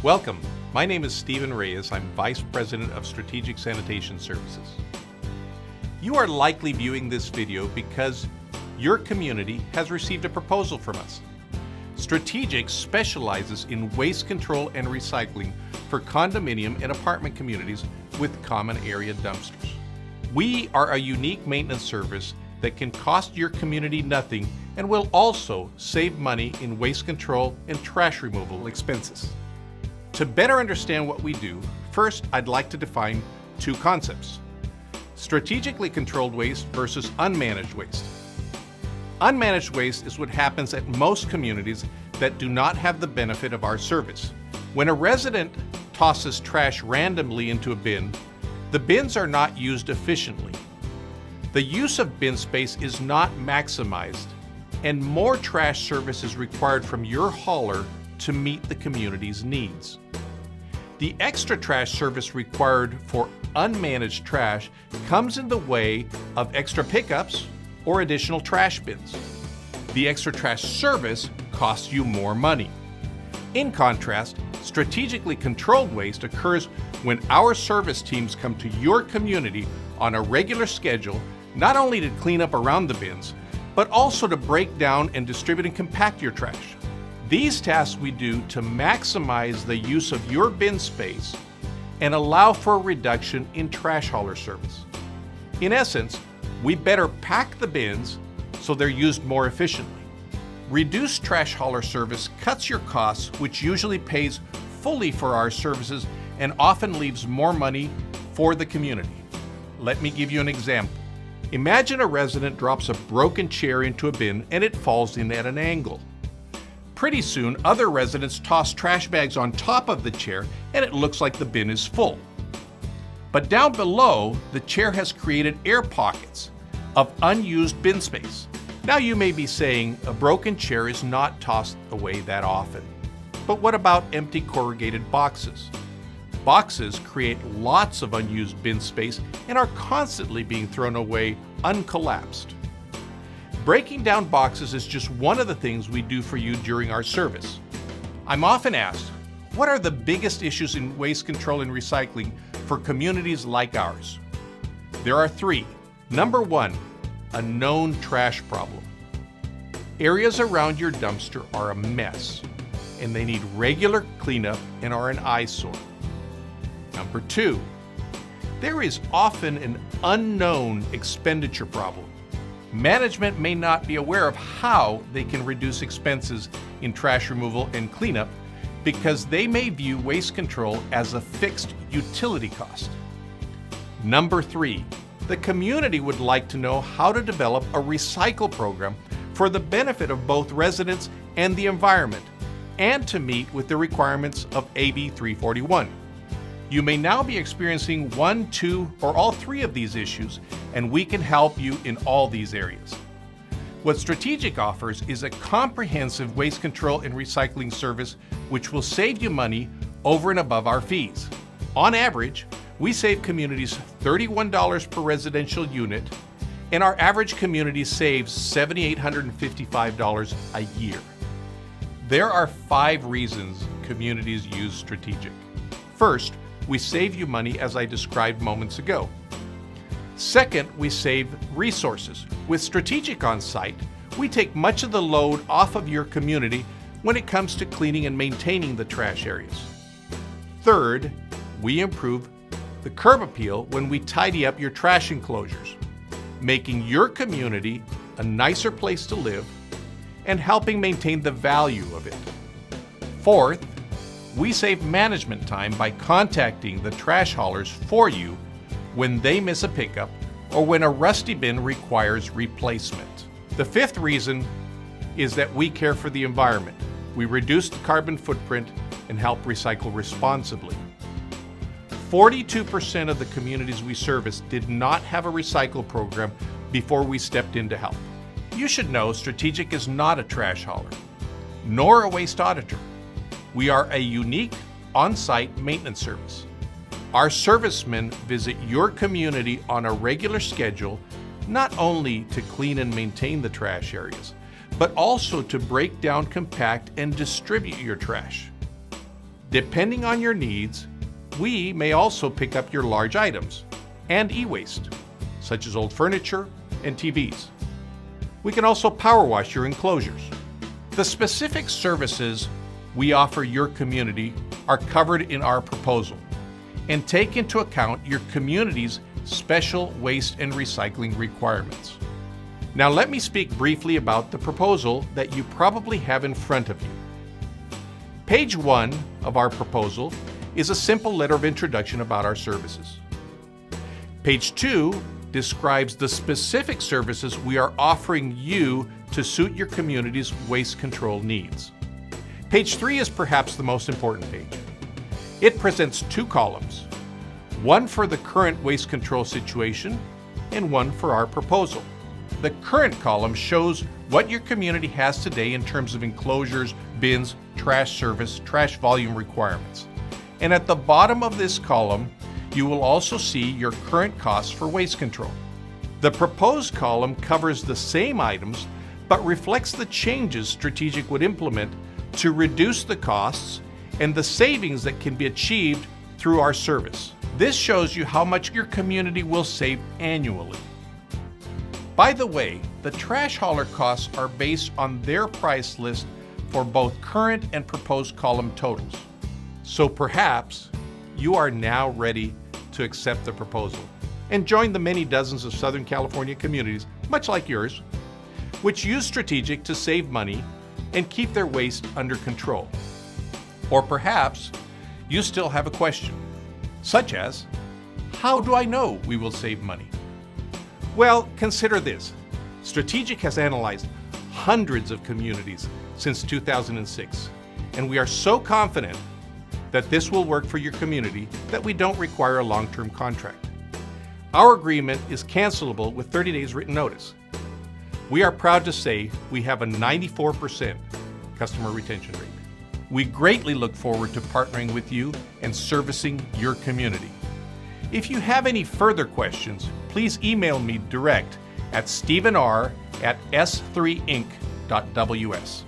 Welcome. My name is Stephen Reyes. I'm Vice President of Strategic Sanitation Services. You are likely viewing this video because your community has received a proposal from us. Strategic specializes in waste control and recycling for condominium and apartment communities with common area dumpsters. We are a unique maintenance service that can cost your community nothing and will also save money in waste control and trash removal expenses. To better understand what we do, first I'd like to define two concepts: strategically controlled waste versus unmanaged waste. Unmanaged waste is what happens at most communities that do not have the benefit of our service. When a resident tosses trash randomly into a bin, the bins are not used efficiently. The use of bin space is not maximized, and more trash service is required from your hauler to meet the community's needs. The extra trash service required for unmanaged trash comes in the way of extra pickups or additional trash bins. The extra trash service costs you more money. In contrast, strategically controlled waste occurs when our service teams come to your community on a regular schedule, not only to clean up around the bins, but also to break down and distribute and compact your trash. These tasks we do to maximize the use of your bin space and allow for a reduction in trash hauler service. In essence, we better pack the bins so they're used more efficiently. Reduced trash hauler service cuts your costs, which usually pays fully for our services and often leaves more money for the community. Let me give you an example. Imagine a resident drops a broken chair into a bin and it falls in at an angle. Pretty soon, other residents toss trash bags on top of the chair and it looks like the bin is full. But down below, the chair has created air pockets of unused bin space. Now you may be saying a broken chair is not tossed away that often. But what about empty corrugated boxes? Boxes create lots of unused bin space and are constantly being thrown away uncollapsed. Breaking down boxes is just one of the things we do for you during our service. I'm often asked, what are the biggest issues in waste control and recycling for communities like ours? There are three. Number one, a known trash problem. Areas around your dumpster are a mess, and they need regular cleanup and are an eyesore. Number two, there is often an unknown expenditure problem. Management may not be aware of how they can reduce expenses in trash removal and cleanup because they may view waste control as a fixed utility cost. Number three, the community would like to know how to develop a recycle program for the benefit of both residents and the environment, and to meet with the requirements of AB 341. You may now be experiencing one, two, or all three of these issues, and we can help you in all these areas. What Strategic offers is a comprehensive waste control and recycling service which will save you money over and above our fees. On average, we save communities $31 per residential unit, and our average community saves $7,855 a year. There are 5 reasons communities use Strategic. First, we save you money, as I described moments ago. Second, we save resources. With Strategic on site, we take much of the load off of your community when it comes to cleaning and maintaining the trash areas. Third, we improve the curb appeal when we tidy up your trash enclosures, making your community a nicer place to live and helping maintain the value of it. Fourth, we save management time by contacting the trash haulers for you when they miss a pickup or when a rusty bin requires replacement. The fifth reason is that we care for the environment. We reduce the carbon footprint and help recycle responsibly. 42% of the communities we service did not have a recycle program before we stepped in to help. You should know Strategic is not a trash hauler, nor a waste auditor. We are a unique on-site maintenance service. Our servicemen visit your community on a regular schedule, not only to clean and maintain the trash areas, but also to break down, compact, and distribute your trash. Depending on your needs, we may also pick up your large items and e-waste, such as old furniture and TVs. We can also power wash your enclosures. The specific services we offer your community are covered in our proposal and take into account your community's special waste and recycling requirements. Now let me speak briefly about the proposal that you probably have in front of you. Page 1 of our proposal is a simple letter of introduction about our services. Page 2 describes the specific services we are offering you to suit your community's waste control needs. Page 3 is perhaps the most important page. It presents 2 columns, one for the current waste control situation and one for our proposal. The current column shows what your community has today in terms of enclosures, bins, trash service, trash volume requirements. And at the bottom of this column, you will also see your current costs for waste control. The proposed column covers the same items, but reflects the changes Strategic would implement to reduce the costs and the savings that can be achieved through our service. This shows you how much your community will save annually. By the way, the trash hauler costs are based on their price list for both current and proposed column totals. So perhaps you are now ready to accept the proposal and join the many dozens of Southern California communities, much like yours, which use Strategic to save money and keep their waste under control. Or perhaps you still have a question, such as, how do I know we will save money? Well, consider this. Strategic has analyzed hundreds of communities since 2006, and we are so confident that this will work for your community that we don't require a long-term contract. Our agreement is cancelable with 30 days written notice. We are proud to say we have a 94% customer retention rate. We greatly look forward to partnering with you and servicing your community. If you have any further questions, please email me direct at stevenr@s3inc.ws.